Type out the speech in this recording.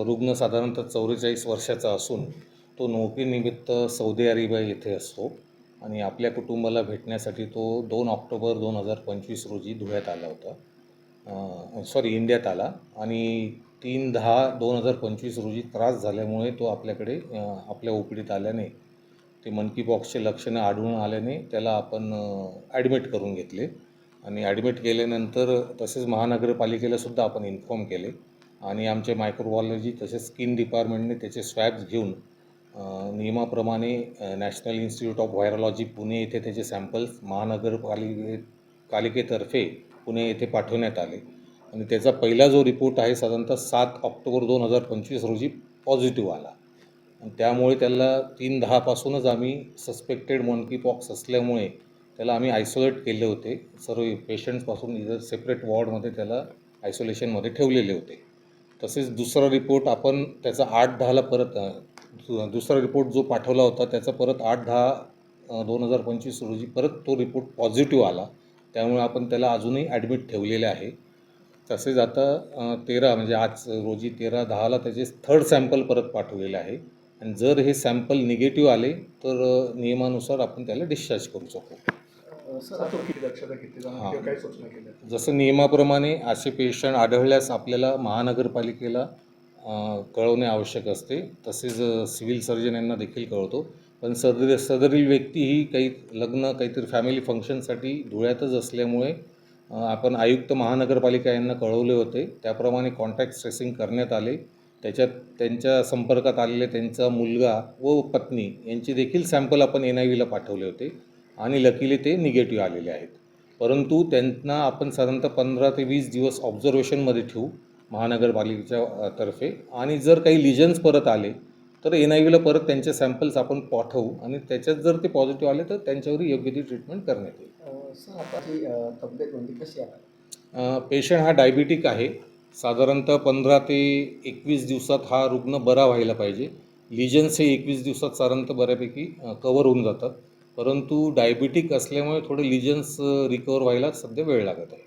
रुग्ण साधारणतः 44 वर्षाचा असून तो नोकरीनिमित्त सौदी अरेबिया येथे असतो आणि आपल्या कुटुंबाला भेटण्यासाठी तो 2 ऑक्टोबर 2025 रोजी धुळ्यात आला होता, इंडियात आला आणि 3/10/2025 रोजी त्रास झाल्यामुळे तो आपल्या ओपीडीत आल्याने ते मंकी पॉक्सचे लक्षणं आढळून आल्याने त्याला आपण ॲडमिट करून घेतले आणि ॲडमिट केल्यानंतर तसेच महानगरपालिकेलासुद्धा आपण इन्फॉर्म केले आणि आमचे मायक्रोबायोलॉजी तसेच स्किन डिपार्टमेंटने त्याचे स्वॅब्स घेऊन नियमाप्रमाणे national institute of virology Pune येथे त्याचे सॅम्पल्स महानगरपालिकेतर्फे पुणे येथे पाठवण्यात आले आणि त्याचा पहिला जो रिपोर्ट आहे साधारणतः 7 ऑक्टोबर 2025 रोजी पॉझिटिव्ह आला आणि त्यामुळे त्याला 3/10 पासूनच आम्ही सस्पेक्टेड मंकी पॉक्स असल्यामुळे त्याला आम्ही आयसोलेट केले होते. सर्व पेशंट्सपासून इतर सेपरेट वॉर्डमध्ये त्याला आयसोलेशनमध्ये ठेवलेले होते. तसेच दुसरा रिपोर्ट आपण त्याचा 8/10ला परत दुसरा रिपोर्ट जो पाठवला होता त्याचा परत 8/10/2025 रोजी परत तो रिपोर्ट पॉझिटिव्ह आला. त्यामुळे आपण त्याला अजूनही ॲडमिट ठेवलेले आहे. तसेच आता 13 म्हणजे आज रोजी 13/10ला त्याचे 3rd सॅम्पल परत पाठवलेले आहे आणि जर हे सॅम्पल निगेटिव्ह आले तर नियमानुसार आपण त्याला डिस्चार्ज करू शकू. जसं नियमाप्रमाणे असे पेशंट आढळल्यास आपल्याला महानगरपालिकेला कळवणे आवश्यक असते. तसेच सिव्हिल सर्जन यांना देखील कळवतो. पण सदरील व्यक्ती ही काहीतरी फॅमिली फंक्शनसाठी धुळ्यातच असल्यामुळे आपण आयुक्त महानगरपालिका यांना कळवले होते. त्याप्रमाणे कॉन्टॅक्ट ट्रेसिंग करण्यात आले. त्याच्यात त्यांच्या संपर्कात आलेले त्यांचा मुलगा व पत्नी यांचे देखील सॅम्पल आपण NIVला पाठवले होते आणि लकीली ते निगेटिव्ह आलेले आहेत. परंतु त्यांना आपण साधारणतः 15 ते 20 दिवस ऑब्झर्वेशनमध्ये ठेवू महानगरपालिकेच्या तर्फे आणि जर काही लिजन्स परत आले तर NIVला परत त्यांचे सॅम्पल्स आपण पाठवू आणि त्याच्यात जर ते पॉझिटिव्ह आले तर त्यांच्यावर योग्य ती ट्रीटमेंट करण्यात येईल. तब्येत म्हणजे कशी आहे? पेशंट हा डायबिटिक आहे. साधारणतः 15 ते 21 दिवसात हा रुग्ण बरा व्हायला पाहिजे. लिजन्स हे 21 दिवसात साधारणतः बऱ्यापैकी कवर होऊन जातात. परंतु डायबिटिक असल्यामुळे थोडे लिजन्स रिकवर व्हायला सध्या वेळ लागत आहे.